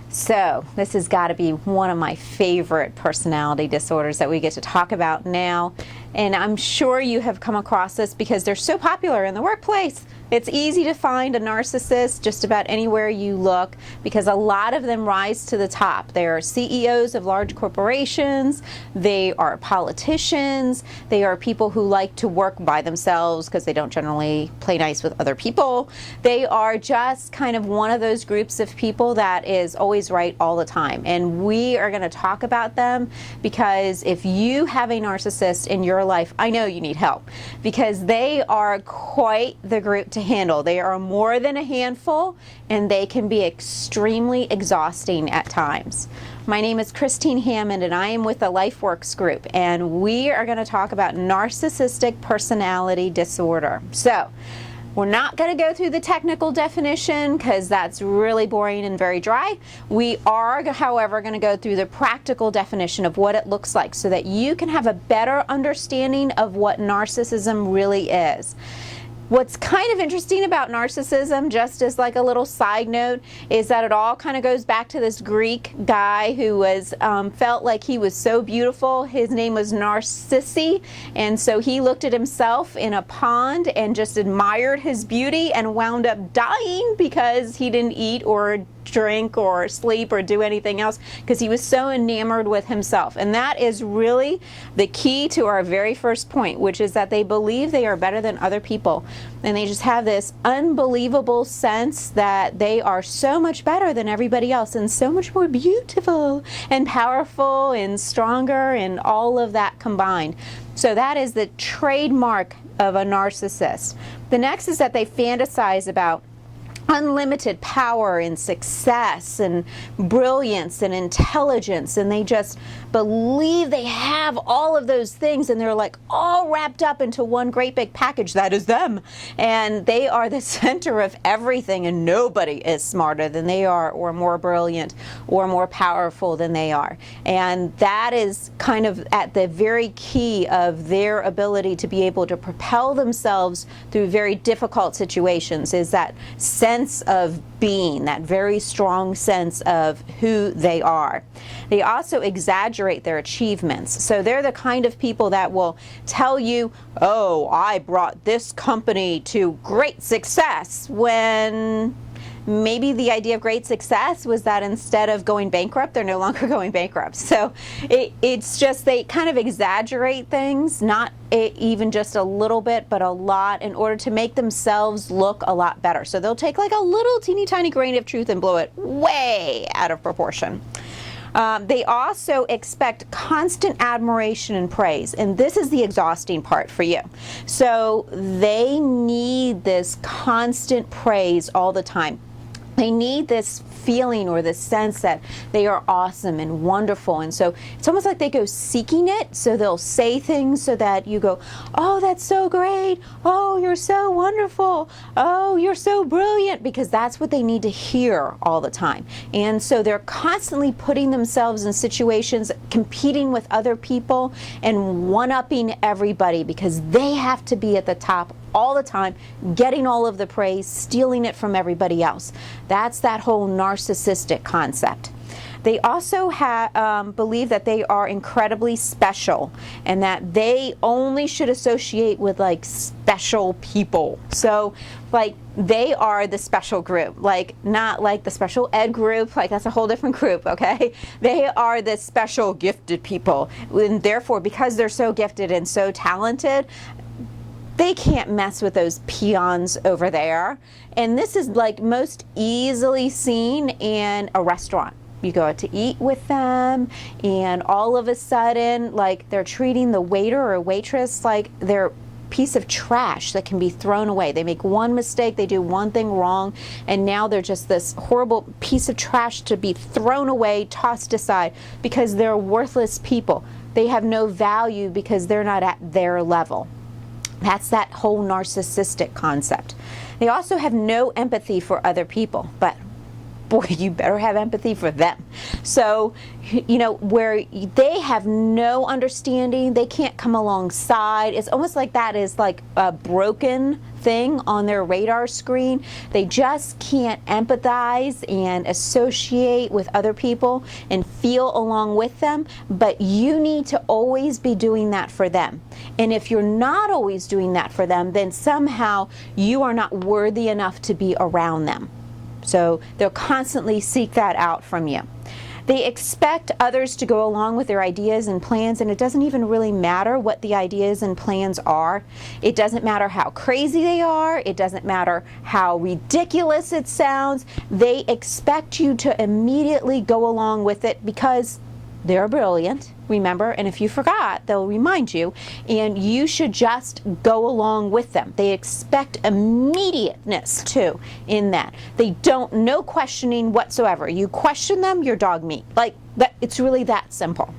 So this has got to be one of my favorite personality disorders that we get to talk about now. And I'm sure you have come across this because they're so popular in the workplace. It's easy to find a narcissist just about anywhere you look because a lot of them rise to the top. They are CEOs of large corporations, they are politicians, they are people who like to work by themselves because they don't generally play nice with other people. They are just kind of one of those groups of people that is always right all the time. And we are going to talk about them because if you have a narcissist in your life, I know you need help because they are quite the group to handle. They are more than a handful and they can be extremely exhausting at times. My name is Christine Hammond and I am with the LifeWorks group and we are going to talk about narcissistic personality disorder. So we're not going to go through the technical definition because that's really boring and very dry. We are, however, going to go through the practical definition of what it looks like so that you can have a better understanding of what narcissism really is. What's kind of interesting about narcissism, just as like a little side note, is that it all kind of goes back to this Greek guy who was felt like he was so beautiful. His name was Narcissi, and so he looked at himself in a pond and just admired his beauty and wound up dying because he didn't eat or drink or sleep or do anything else because he was so enamored with himself. And that is really the key to our very first point, which is that they believe they are better than other people. And they just have this unbelievable sense that they are so much better than everybody else and so much more beautiful and powerful and stronger and all of that combined. So that is the trademark of a narcissist. The next is that they fantasize about unlimited power and success and brilliance and intelligence, and they just believe they have all of those things and they're like all wrapped up into one great big package that is them, and they are the center of everything and nobody is smarter than they are or more brilliant or more powerful than they are. And that is kind of at the very key of their ability to be able to propel themselves through very difficult situations, is that sense of being, that very strong sense of who they are. They also exaggerate their achievements. So they're the kind of people that will tell you, oh, I brought this company to great success, when maybe the idea of great success was that instead of going bankrupt, they're no longer going bankrupt. So it's just they kind of exaggerate things, not even just a little bit, but a lot, in order to make themselves look a lot better. So they'll take like a little teeny tiny grain of truth and blow it way out of proportion. They also expect constant admiration and praise, and this is the exhausting part for you. So they need this constant praise all the time. They need this feeling or this sense that they are awesome and wonderful, and so it's almost like they go seeking it. So they'll say things so that you go, oh, that's so great, oh, you're so wonderful, oh, you're so brilliant, because that's what they need to hear all the time. And so they're constantly putting themselves in situations, competing with other people and one-upping everybody because they have to be at the top all the time, getting all of the praise, stealing it from everybody else. That's that whole narcissistic concept. They also believe that they are incredibly special and that they only should associate with like special people. So like they are the special group, like not like the special ed group, like that's a whole different group, okay? They are the special gifted people, and therefore because they're so gifted and so talented, they can't mess with those peons over there. And this is like most easily seen in a restaurant. You go out to eat with them and all of a sudden like they're treating the waiter or waitress like they're piece of trash that can be thrown away. They make one mistake, they do one thing wrong, and now they're just this horrible piece of trash to be thrown away, tossed aside, because they're worthless people. They have no value because they're not at their level. That's that whole narcissistic concept. They also have no empathy for other people, but boy, you better have empathy for them. So, you know, where they have no understanding, they can't come alongside. It's almost like that is like a broken thing on their radar screen. They just can't empathize and associate with other people and feel along with them, but you need to always be doing that for them. And if you're not always doing that for them, then somehow you are not worthy enough to be around them. So they'll constantly seek that out from you. They expect others to go along with their ideas and plans, and it doesn't even really matter what the ideas and plans are. It doesn't matter how crazy they are. It doesn't matter how ridiculous it sounds. They expect you to immediately go along with it because they're brilliant, remember, and if you forgot, they'll remind you, and you should just go along with them. They expect immediateness, too, in that. They don't, no questioning whatsoever. You question them, you're dog meat. Like, that, it's really that simple.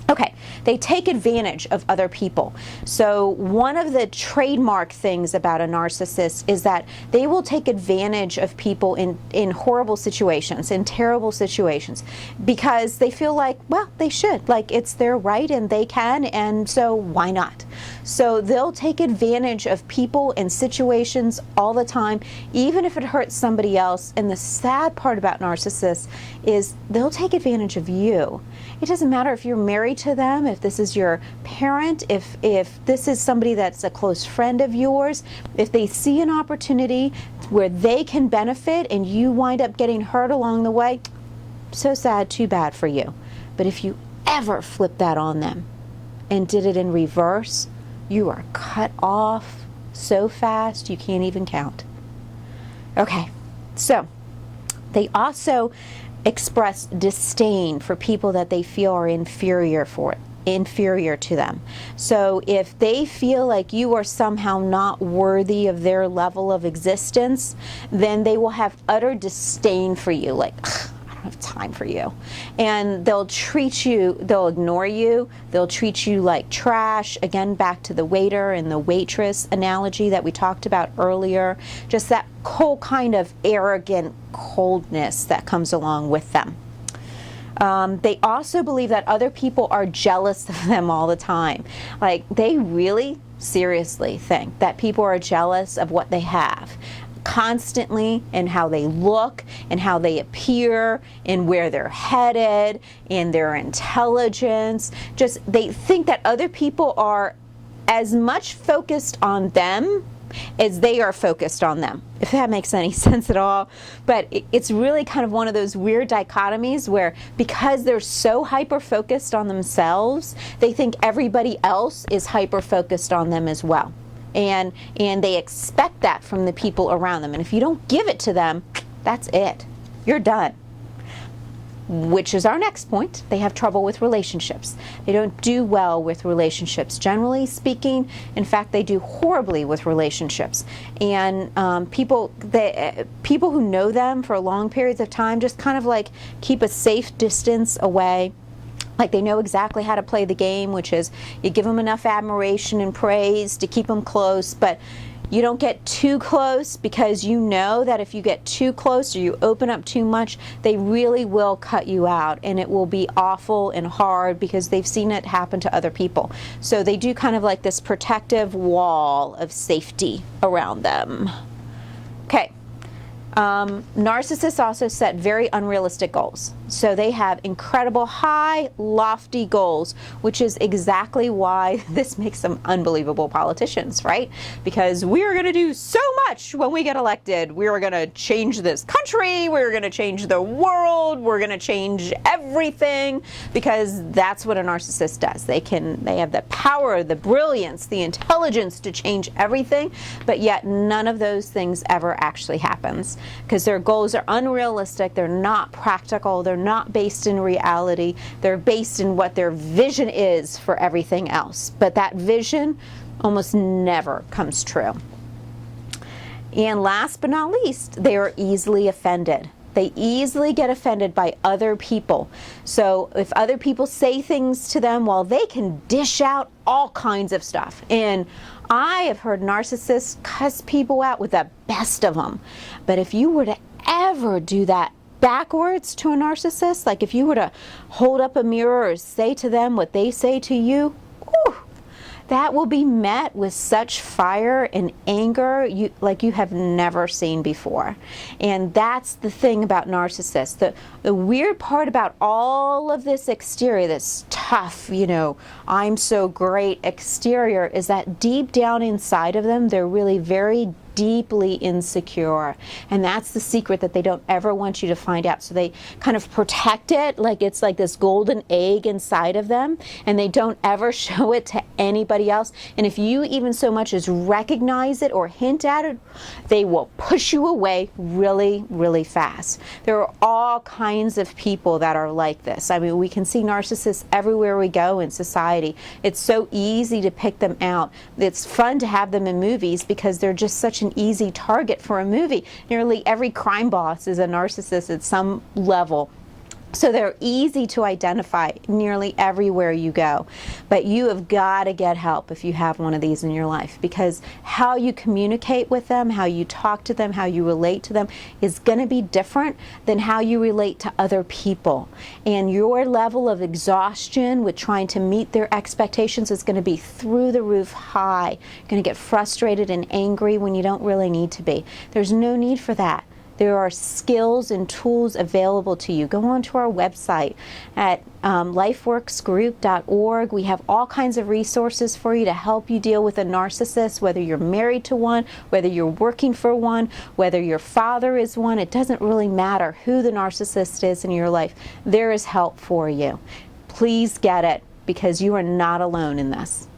Okay, they take advantage of other people. So one of the trademark things about a narcissist is that they will take advantage of people in horrible situations, in terrible situations, because they feel like, well, they should. Like, it's their right and they can, and so why not? So they'll take advantage of people and situations all the time, even if it hurts somebody else. And the sad part about narcissists is they'll take advantage of you. It doesn't matter if you're married to them, if this is your parent, if this is somebody that's a close friend of yours, if they see an opportunity where they can benefit and you wind up getting hurt along the way, so sad, too bad for you. But if you ever flip that on them and did it in reverse, you are cut off so fast you can't even count. Okay, so they also express disdain for people that they feel are inferior to them. So if they feel like you are somehow not worthy of their level of existence, then they will have utter disdain for you, like, I don't have time for you. And they'll ignore you, they'll treat you like trash. Again, back to the waiter and the waitress analogy that we talked about earlier, just that whole kind of arrogant coldness that comes along with them. They also believe that other people are jealous of them all the time. Like, they really seriously think that people are jealous of what they have constantly, and how they look and how they appear and where they're headed and their intelligence. Just, they think that other people are as much focused on them as they are focused on them, if that makes any sense at all. But it's really kind of one of those weird dichotomies where, because they're so hyper-focused on themselves, they think everybody else is hyper-focused on them as well. And they expect that from the people around them. And if you don't give it to them, that's it. You're done. Which is our next point. They have trouble with relationships. They don't do well with relationships, generally speaking. In fact, they do horribly with relationships. And people who know them for long periods of time just kind of like keep a safe distance away. Like, they know exactly how to play the game, which is you give them enough admiration and praise to keep them close, but you don't get too close, because you know that if you get too close or you open up too much, they really will cut you out, and it will be awful and hard because they've seen it happen to other people. So they do kind of like this protective wall of safety around them. Okay. Narcissists also set very unrealistic goals. So they have incredible high, lofty goals, which is exactly why this makes them unbelievable politicians, right? Because we are going to do so much when we get elected. We are going to change this country. We're going to change the world. We're going to change everything, because that's what a narcissist does. They have the power, the brilliance, the intelligence to change everything, but yet none of those things ever actually happens, because their goals are unrealistic. They're not practical. They're not based in reality. They're based in what their vision is for everything else. But that vision almost never comes true. And last but not least, they are easily offended. They easily get offended by other people. So if other people say things to them, well, they can dish out all kinds of stuff. And I have heard narcissists cuss people out with the best of them. But if you were to ever do that backwards to a narcissist, like if you were to hold up a mirror or say to them what they say to you, that will be met with such fire and anger like you have never seen before. And that's the thing about narcissists. The weird part about all of this exterior, this tough, I'm so great exterior, is that deep down inside of them, they're really very deeply insecure, and that's the secret that they don't ever want you to find out. So they kind of protect it like it's like this golden egg inside of them, and they don't ever show it to anybody else. And if you even so much as recognize it or hint at it, they will push you away really, really fast. There are all kinds of people that are like this. I mean, we can see narcissists everywhere we go in society. It's so easy to pick them out. It's fun to have them in movies because they're just such an easy target for a movie. Nearly every crime boss is a narcissist at some level. So they're easy to identify nearly everywhere you go. But you have got to get help if you have one of these in your life, because how you communicate with them, how you talk to them, how you relate to them is going to be different than how you relate to other people. And your level of exhaustion with trying to meet their expectations is going to be through the roof high. You're going to get frustrated and angry when you don't really need to be. There's no need for that. There are skills and tools available to you. Go onto our website at lifeworksgroup.org. We have all kinds of resources for you to help you deal with a narcissist, whether you're married to one, whether you're working for one, whether your father is one. It doesn't really matter who the narcissist is in your life. There is help for you. Please get it, because you are not alone in this.